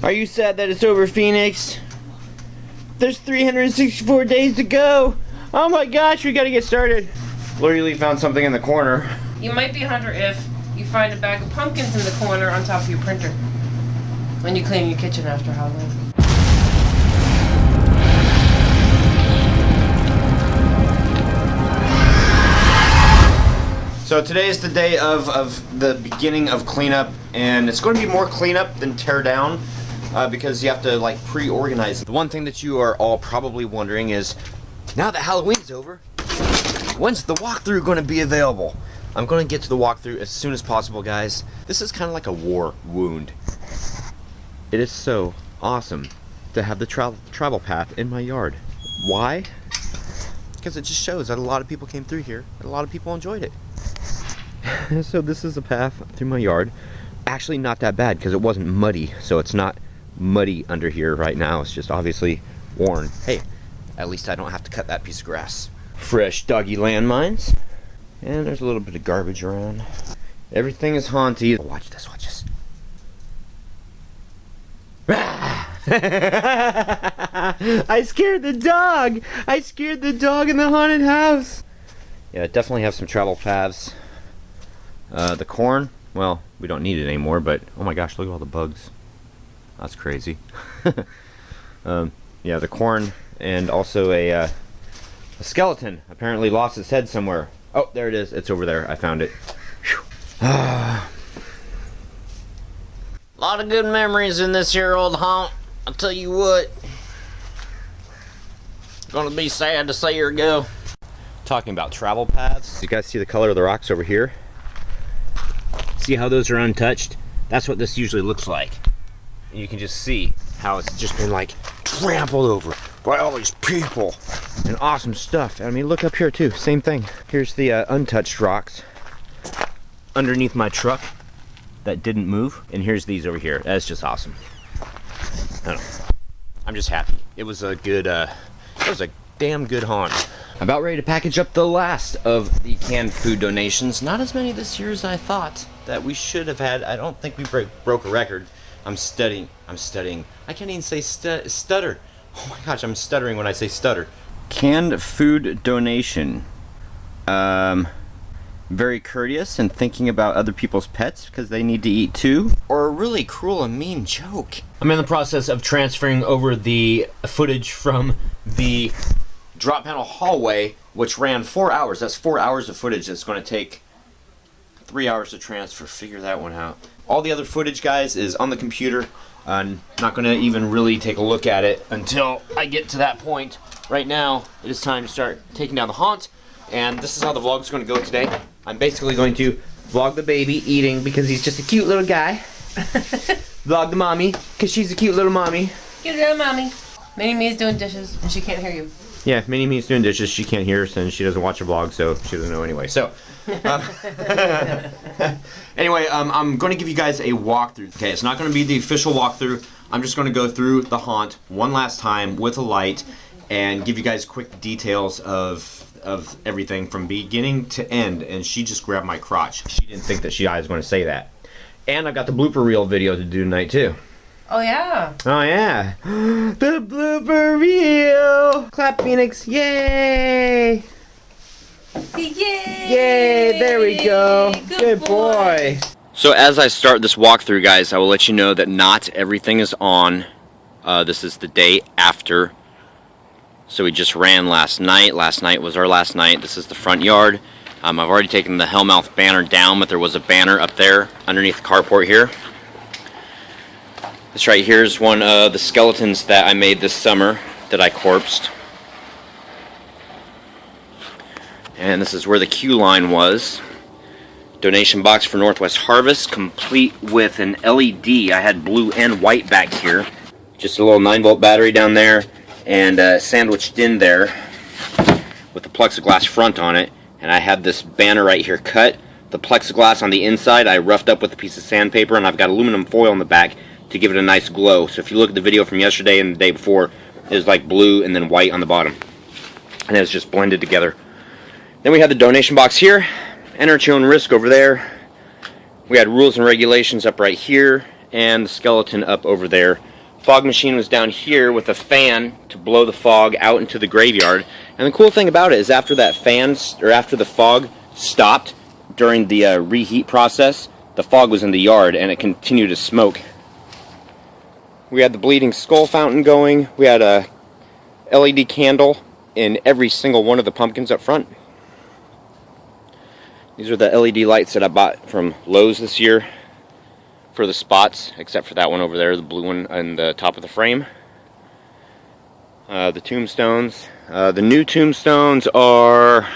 Are you sad that it's over, Phoenix? There's 364 days to go. Oh my gosh, we gotta get started. Lori Lee found something in the corner. You might be a hunter if you find a bag of pumpkins in the corner on top of your printer when you clean your kitchen after Halloween. So today is the day of the beginning of cleanup, and it's going to be more cleanup than tear down because you have to like pre-organize. The one thing that you are all probably wondering is, now that Halloween's over, when's the walkthrough going to be available? I'm going to get to the walkthrough as soon as possible, guys. This is kind of like a war wound. It is so awesome to have the travel path in my yard. Why? Because it just shows that a lot of people came through here and a lot of people enjoyed it. So this is a path through my yard. Actually not that bad because it wasn't muddy, so it's not muddy under here right now. It's just obviously worn. Hey, at least I don't have to cut that piece of grass. Fresh doggy landmines. And there's a little bit of garbage around. Everything is haunted. Watch this, watch this. I scared the dog! I scared the dog in the haunted house! Yeah, definitely have some travel paths. The corn, well, we don't need it anymore, but oh my gosh, look at all the bugs. That's crazy. Yeah, the corn, and also a skeleton apparently lost its head somewhere. Oh, there it is. It's over there. I found it. A lot of good memories in this here old haunt. I'll tell you what. Gonna be sad to see her go. Talking about travel paths. You guys see the color of the rocks over here? See how those are untouched? That's what this usually looks like. And you can just see how it's just been like trampled over by all these people and awesome stuff. I mean, look up here too, same thing. Here's the untouched rocks underneath my truck that didn't move, and here's these over here. That's just awesome. I don't know. I'm just happy. It was a good, it was a damn good haunt. About ready to package up the last of the canned food donations. Not as many this year as I thought that we should have had. I don't think we broke a record. I'm studying. I can't even say stutter. Oh my gosh, I'm stuttering when I say stutter. Canned food donation. Very courteous and thinking about other people's pets because they need to eat too. Or a really cruel and mean joke. I'm in the process of transferring over the footage from the drop panel hallway, which ran 4 hours. That's 4 hours of footage that's going to take 3 hours to transfer. Figure that one out. All the other footage, guys, is on the computer. I'm not going to even really take a look at it until I get to that point. Right now, it is time to start taking down the haunt, and this is how the vlog is going to go today. I'm basically going to vlog the baby eating because he's just a cute little guy. Vlog the mommy because she's a cute little mommy. Cute little mommy. Mini Me's doing dishes and she can't hear you. Yeah, Mini Me's doing dishes. She can't hear us and she doesn't watch a vlog, so she doesn't know anyway. So, anyway, I'm going to give you guys a walkthrough. Okay, it's not going to be the official walkthrough. I'm just going to go through the haunt one last time with a light and give you guys quick details of everything from beginning to end. And she just grabbed my crotch. She didn't think that I was going to say that. And I've got the blooper reel video to do tonight too. Oh yeah. Oh yeah. The blooper reel. Clap, Phoenix. Yay. Yay. Yay. There we go. Good boy. So as I start this walkthrough, guys, I will let you know that not everything is on. This is the day after. So we just ran last night. Last night was our last night. This is the front yard. I've already taken the Hellmouth banner down, but there was a banner up there underneath the carport here. This right here is one of the skeletons that I made this summer that I corpsed. And this is where the queue line was. Donation box for Northwest Harvest, complete with an LED. I had blue and white back here. Just a little 9-volt battery down there, and sandwiched in there with the plexiglass front on it. And I had this banner right here cut. The plexiglass on the inside I roughed up with a piece of sandpaper, and I've got aluminum foil on the back to give it a nice glow. So if you look at the video from yesterday and the day before, it was like blue and then white on the bottom. And it's just blended together. Then we had the donation box here. Enter at your own risk over there. We had rules and regulations up right here, and the skeleton up over there Fog machine was down here with a fan to blow the fog out into the graveyard. And the cool thing about it is after that after the fog stopped during the reheat process, the fog was in the yard and it continued to smoke. We had the bleeding skull fountain going. We had a LED candle in every single one of the pumpkins up front. These are the LED lights that I bought from Lowe's this year for the spots, except for that one over there, the blue one on the top of the frame. The tombstones. The new tombstones are...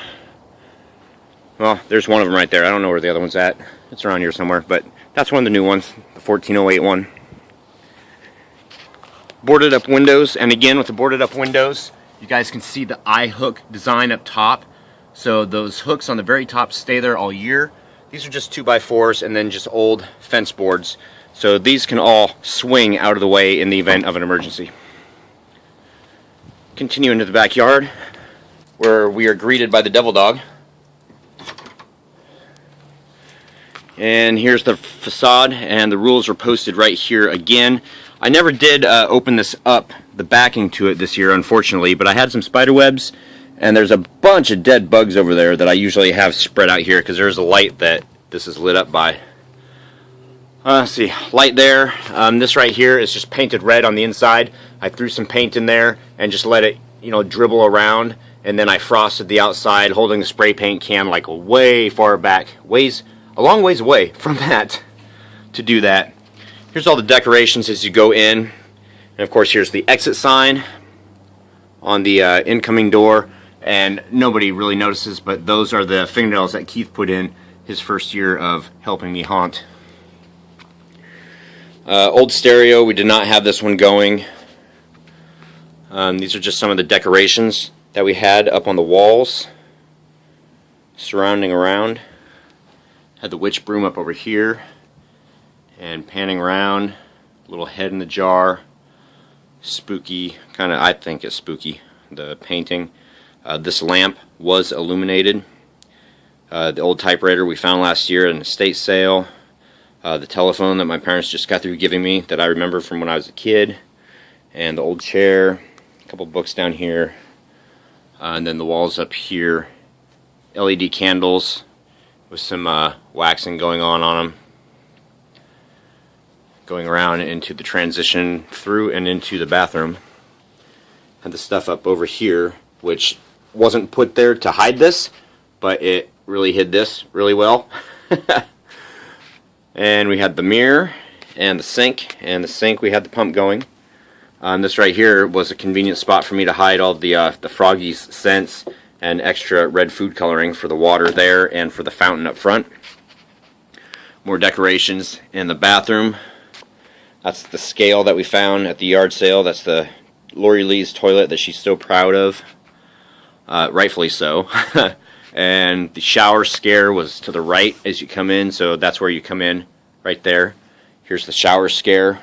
well, there's one of them right there. I don't know where the other one's at. It's around here somewhere, but that's one of the new ones, the 1408 one. Boarded up windows, and again with the boarded up windows, you guys can see the eye hook design up top. So those hooks on the very top stay there all year. These are just 2x4s and then just old fence boards. So these can all swing out of the way in the event of an emergency. Continue into the backyard, where we are greeted by the devil dog. And here's the facade, and the rules are posted right here again. I never did open this up, the backing to it this year, unfortunately, but I had some spider webs, and there's a bunch of dead bugs over there that I usually have spread out here because there's a light that this is lit up by. Let's see, light there. This right here is just painted red on the inside. I threw some paint in there and just let it, you know, dribble around, and then I frosted the outside holding the spray paint can like way far back, a long ways away from that to do that. Here's all the decorations as you go in, and of course here's the exit sign on the incoming door. And nobody really notices, but those are the fingernails that Keith put in his first year of helping me haunt. Old stereo, we did not have this one going. These are just some of the decorations that we had up on the walls, surrounding around. Had the witch broom up over here, and panning around, little head in the jar, spooky, kind of, I think it's spooky, the painting. This lamp was illuminated. The old typewriter we found last year at an estate sale. The telephone that my parents just got through giving me that I remember from when I was a kid. And the old chair. A couple books down here. And then the walls up here. LED candles with some waxing going on them. Going around into the transition through and into the bathroom. And the stuff up over here, which wasn't put there to hide this, but it really hid this really well. And we had the mirror and the sink, we had the pump going. This right here was a convenient spot for me to hide all the Froggy's scents and extra red food coloring for the water there and for the fountain up front. More decorations in the bathroom. That's the scale that we found at the yard sale. That's the Lori Lee's toilet that she's so proud of. Rightfully so. And the shower scare was to the right as you come in, so that's where you come in, right there. Here's the shower scare.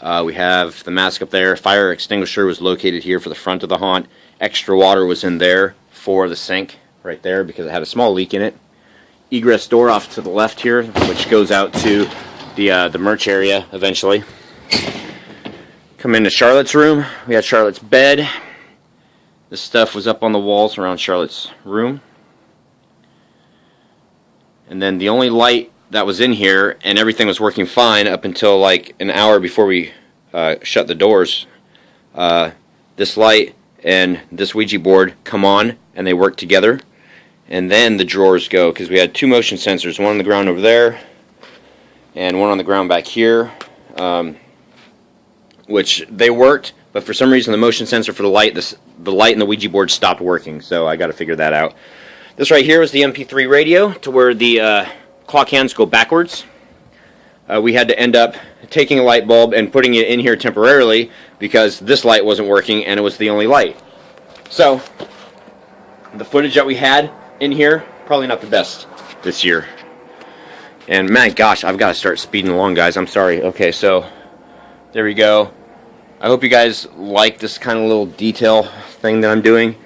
We have the mask up there. Fire extinguisher was located here for the front of the haunt. Extra water was in there for the sink, right there, because it had a small leak in it. Egress door off to the left here, which goes out to the merch area eventually. Come into Charlotte's room. We had Charlotte's bed. This stuff was up on the walls around Charlotte's room. And then the only light that was in here, and everything was working fine up until like an hour before we shut the doors. This light and this Ouija board come on and they work together. And then the drawers go, because we had two motion sensors, one on the ground over there and one on the ground back here. Which they worked, but for some reason the motion sensor for the light and the Ouija board stopped working, so I got to figure that out. This right here was the MP3 radio, to where the clock hands go backwards. We had to end up taking a light bulb and putting it in here temporarily because this light wasn't working and it was the only light. So, the footage that we had in here, probably not the best this year. And man, gosh, I've got to start speeding along, guys. I'm sorry. Okay, so there we go. I hope you guys like this kind of little detail thing that I'm doing,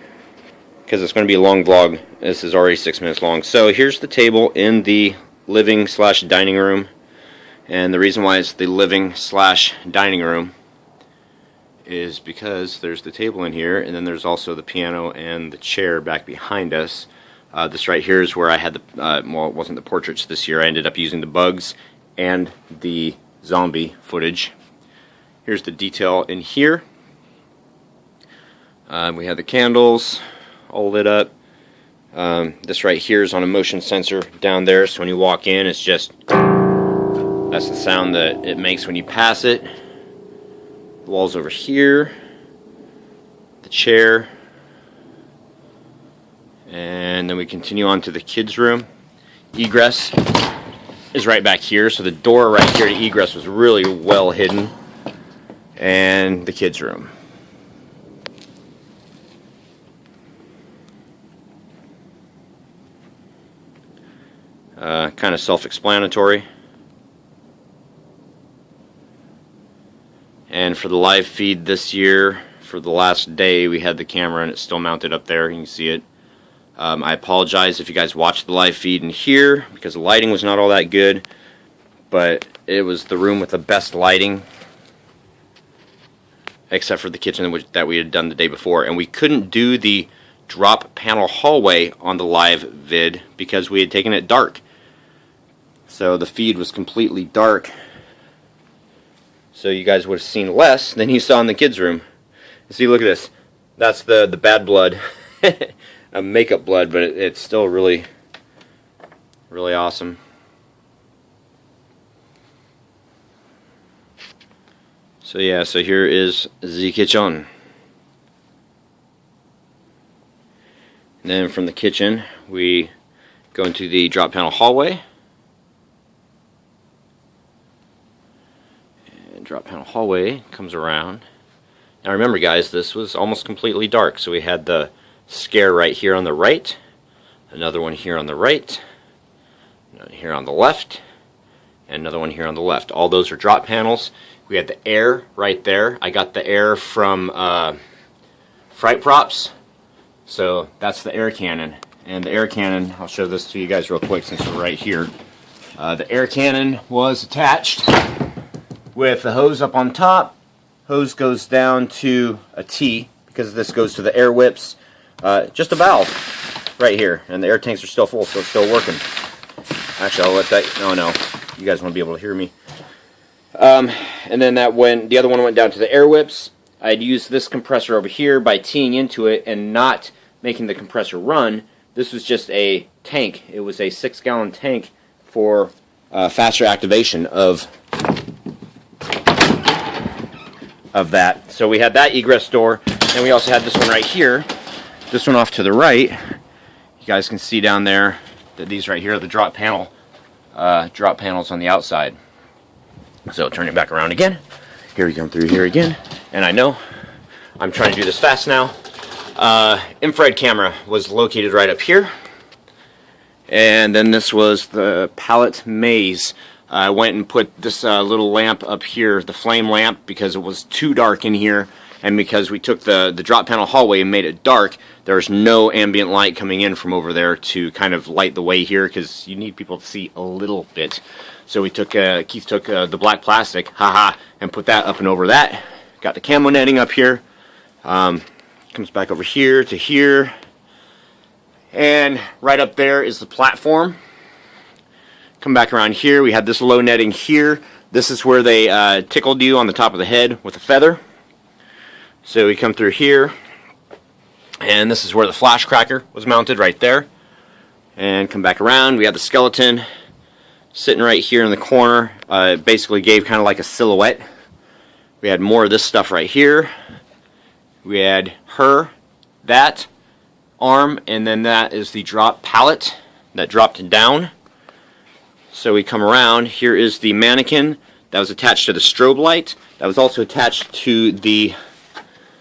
because it's going to be a long vlog. This is already 6 minutes long. So here's the table in the living/dining room. And the reason why it's the living/dining room is because there's the table in here, and then there's also the piano and the chair back behind us. This right here is where I had the, well, it wasn't the portraits this year. I ended up using the bugs and the zombie footage. Here's the detail in here. We have the candles all lit up. This right here is on a motion sensor down there, so when you walk in, it's just, that's the sound that it makes when you pass it. The walls over here, the chair, and then we continue on to the kids' room. Egress is right back here, so the door right here to egress was really well hidden. And the kids' room. Kind of self-explanatory. And for the live feed this year, for the last day, we had the camera and it's still mounted up there. You can see it. I apologize if you guys watched the live feed in here because the lighting was not all that good, but it was the room with the best lighting, except for the kitchen that we had done the day before. And we couldn't do the drop panel hallway on the live vid because we had taken it dark. So the feed was completely dark. So you guys would have seen less than you saw in the kids' room. See, look at this. That's the bad blood. A makeup blood, but it's still really, really awesome. So yeah, so here is the kitchen. And then from the kitchen, we go into the drop panel hallway. And drop panel hallway comes around. Now remember guys, this was almost completely dark, so we had the scare right here on the right, another one here on the right, another here on the left, and another one here on the left. All those are drop panels. We had the air right there. I got the air from Fright Props, so that's the air cannon. And the air cannon, I'll show this to you guys real quick since we're right here. The air cannon was attached with the hose up on top. Hose goes down to a T because this goes to the air whips. Just a valve right here, and the air tanks are still full, so it's still working. Actually, I'll let that. Oh no, you guys want to be able to hear me. And then the other one went down to the air whips. I'd used this compressor over here by teeing into it and not making the compressor run. This was just a tank. It was a 6-gallon tank for faster activation of that. So we had that egress door, and we also had this one right here. This one off to the right. You guys can see down there that these right here are the drop panels on the outside. So turn it back around again. Here we come through here again. And I know I'm trying to do this fast now. Infrared camera was located right up here. And then this was the pallet maze. I went and put this little lamp up here, the flame lamp, because it was too dark in here. And because we took the drop panel hallway and made it dark, there's no ambient light coming in from over there to kind of light the way here, because you need people to see a little bit. So we took, Keith took the black plastic, and put that up and over that. Got the camo netting up here. Comes back over here to here. And right up there is the platform. Come back around here. We had this low netting here. This is where they tickled you on the top of the head with a feather. So we come through here, and this is where the flash cracker was mounted right there. And come back around, we had the skeleton sitting right here in the corner. It basically gave kind of like a silhouette. We had more of this stuff right here. We had her, that arm, and then that is the drop pallet that dropped down. So we come around, here is the mannequin that was attached to the strobe light. That was also attached to the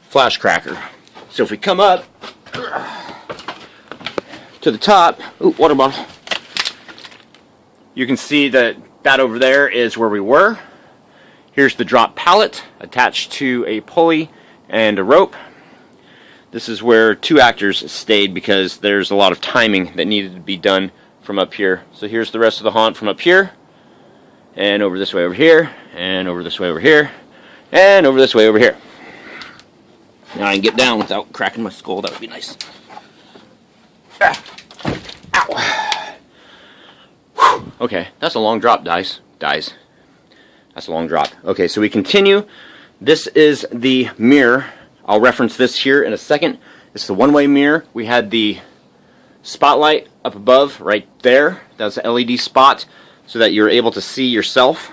flash cracker. So if we come up to the top, ooh, water bottle, you can see that over there is where we were. Here's the drop pallet attached to a pulley and a rope. This is where 2 actors stayed because there's a lot of timing that needed to be done from up here. So here's the rest of the haunt from up here, and over this way over here, and over this way over here, and over this way over here. Now I can get down without cracking my skull. That would be nice. Ah. Ow. Whew. Okay, that's a long drop, guys. That's a long drop. Okay, so we continue. This is the mirror. I'll reference this here in a second. It's the one-way mirror. We had the spotlight up above right there. That's an LED spot so that you're able to see yourself.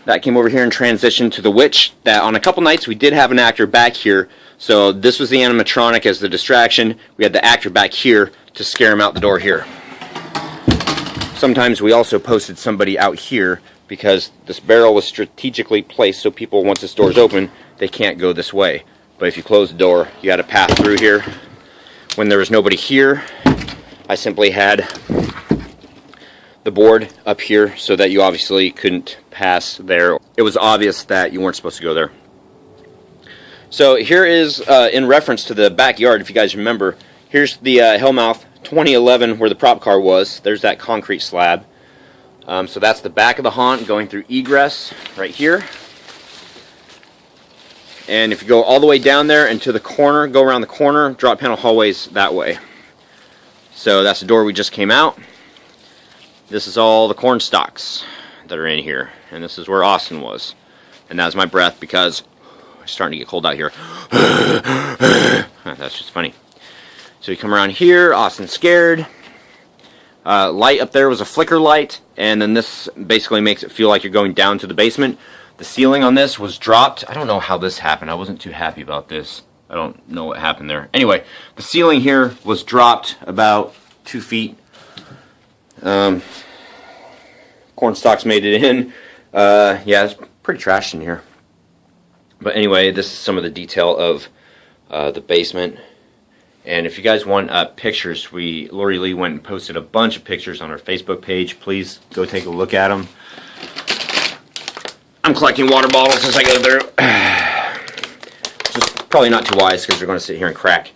That came over here and transitioned to the witch. That on a couple nights we did have an actor back here. So this was the animatronic as the distraction. We had the actor back here to scare him out the door here. Sometimes we also posted somebody out here because this barrel was strategically placed so people, once this door's open, they can't go this way. But if you close the door, you got to pass through here. When there was nobody here, I simply had the board up here so that you obviously couldn't pass there. It was obvious that you weren't supposed to go there. So here is, in reference to the backyard, if you guys remember, here's the Hellmouth 2011 where the prop car was. There's that concrete slab. So that's the back of the haunt going through egress right here. And if you go all the way down there and to the corner, go around the corner, drop panel hallways that way. So that's the door we just came out. This is all the corn stalks that are in here. And this is where Austin was. And that was my breath because it's starting to get cold out here. That's just funny. So you come around here, Austin's scared. Light up there was a flicker light. And then this basically makes it feel like you're going down to the basement. The ceiling on this was dropped. I don't know how this happened. I wasn't too happy about this. I don't know what happened there. Anyway, the ceiling here was dropped about 2 feet. Corn stalks made it in. Yeah, it's pretty trashed in here. But anyway, this is some of the detail of the basement. And if you guys want pictures, Lori Lee went and posted a bunch of pictures on our Facebook page. Please go take a look at them. I'm collecting water bottles as I go through. Just probably not too wise because they're going to sit here and crack.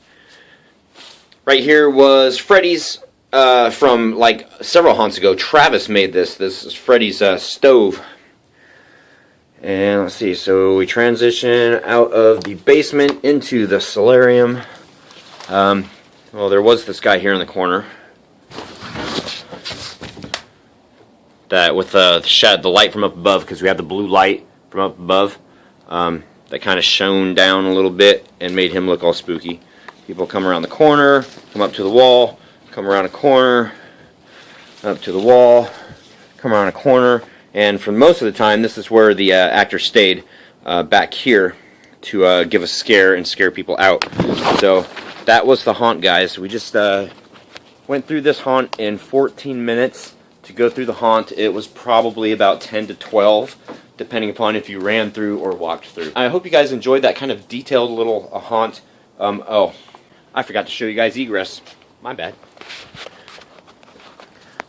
Right here was Freddy's from like several haunts ago. Travis made this. This is Freddy's stove. And let's see, so we transition out of the basement into the solarium. Well, there was this guy here in the corner that with the light from up above, because we had the blue light from up above, that kind of shone down a little bit and made him look all spooky. People come around the corner, come up to the wall, come around a corner, up to the wall, come around a corner, and for most of the time, this is where the actor stayed, back here to give a scare and scare people out. So that was the haunt, guys. We just went through this haunt in 14 minutes. To go through the haunt, it was probably about 10 to 12, depending upon if you ran through or walked through. I hope you guys enjoyed that kind of detailed little haunt. Oh, I forgot to show you guys egress. My bad.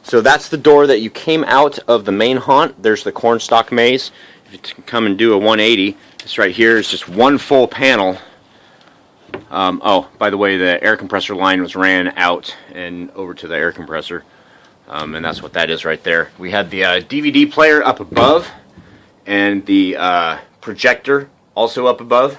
So that's the door that you came out of the main haunt. There's the cornstalk maze. If you come and do a 180, this right here is just one full panel. Oh, by the way, the air compressor line was ran out and over to the air compressor. And that's what that is right there. We had the DVD player up above and the projector also up above.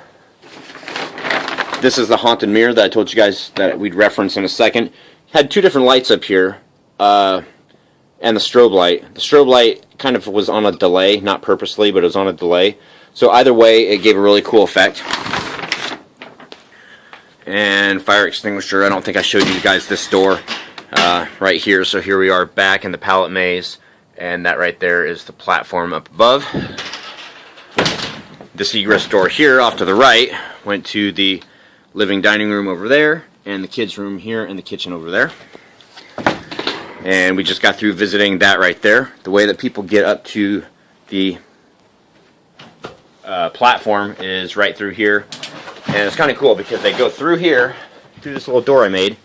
This is the haunted mirror that I told you guys that we'd reference in a second. Had two different lights up here and the strobe light. The strobe light kind of was on a delay, not purposely, but it was on a delay. So either way, it gave a really cool effect. And fire extinguisher. I don't think I showed you guys this door. Right here, so here we are back in the pallet maze, and that right there is the platform up above. This egress door here off to the right went to the living dining room over there, and the kids room here, and the kitchen over there. And we just got through visiting that right there. The way that people get up to the platform is right through here, and it's kind of cool because they go through here, through this little door I made.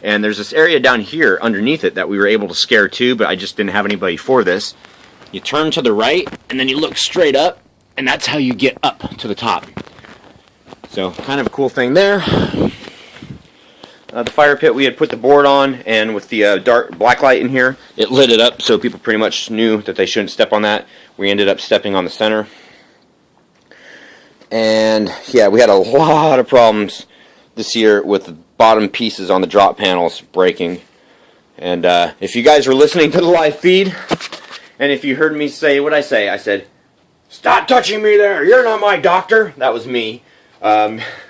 And there's this area down here underneath it that we were able to scare too, but I just didn't have anybody for this. You turn to the right, and then you look straight up, and that's how you get up to the top. So, kind of a cool thing there. The fire pit, we had put the board on, and with the dark black light in here, it lit it up, so people pretty much knew that they shouldn't step on that. We ended up stepping on the center. And yeah, we had a lot of problems this year with the bottom pieces on the drop panels breaking. And if you guys were listening to the live feed, and if you heard me say what I say, I said, "Stop touching me there, you're not my doctor." That was me,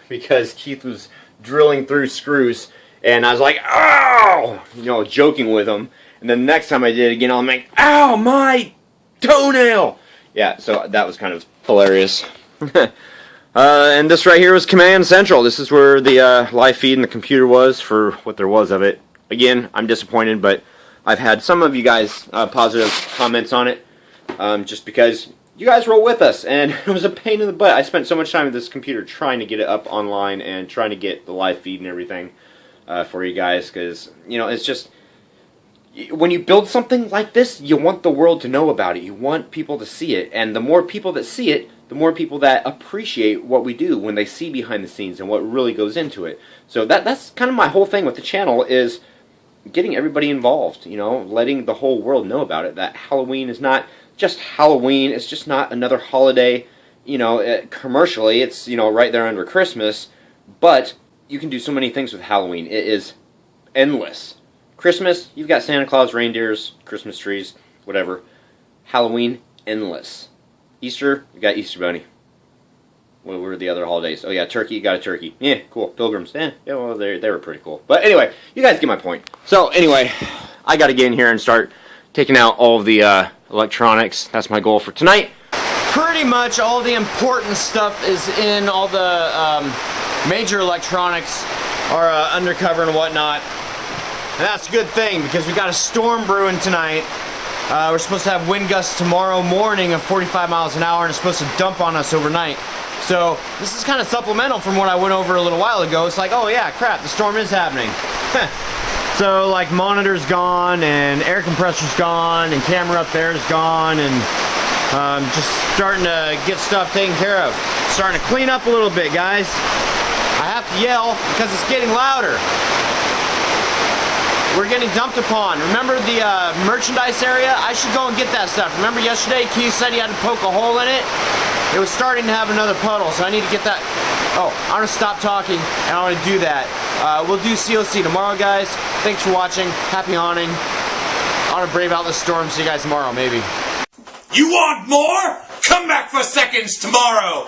because Keith was drilling through screws, and I was like, "Ow!" You know, joking with him. And then the next time I did it again, I'm like, "Ow, my toenail!" Yeah, so that was kind of hilarious. And this right here was Command Central. This is where the live feed and the computer was, for what there was of it. Again, I'm disappointed, but I've had some of you guys positive comments on it, just because you guys roll with us, and it was a pain in the butt. I spent so much time with this computer trying to get it up online and trying to get the live feed and everything for you guys, because, you know, it's just, when you build something like this, you want the world to know about it. You want people to see it, and the more people that see it, the more people that appreciate what we do when they see behind the scenes and what really goes into it. So that's kind of my whole thing with the channel, is getting everybody involved, you know, letting the whole world know about it, that Halloween is not just Halloween, it's just not another holiday, you know, commercially, it's, you know, right there under Christmas, but you can do so many things with Halloween. It is endless. Christmas, you've got Santa Claus, reindeers, Christmas trees, whatever. Halloween, endless. Easter, you got Easter Bunny. What were the other holidays? Oh yeah, turkey, you got a turkey. Yeah, cool. Pilgrims, yeah, well, they were pretty cool. But anyway, you guys get my point. So anyway, I got to get in here and start taking out all of the electronics. That's my goal for tonight. Pretty much all the important stuff is in. All the major electronics are undercover and whatnot. And that's a good thing, because we got a storm brewing tonight. We're supposed to have wind gusts tomorrow morning of 45 miles an hour, and it's supposed to dump on us overnight. So this is kind of supplemental from what I went over a little while ago. It's like, oh yeah, crap, the storm is happening. So like monitor's gone, and air compressor's gone, and camera up there is gone, and just starting to get stuff taken care of. Starting to clean up a little bit, guys. I have to yell because it's getting louder. We're getting dumped upon. Remember the merchandise area? I should go and get that stuff. Remember yesterday Keith said he had to poke a hole in it? It was starting to have another puddle, so I need to get that. Oh, I'm gonna stop talking and I'm gonna do that. We'll do COC tomorrow, guys. Thanks for watching. Happy haunting. I'm gonna brave out the storm. See you guys tomorrow, maybe. You want more? Come back for seconds tomorrow.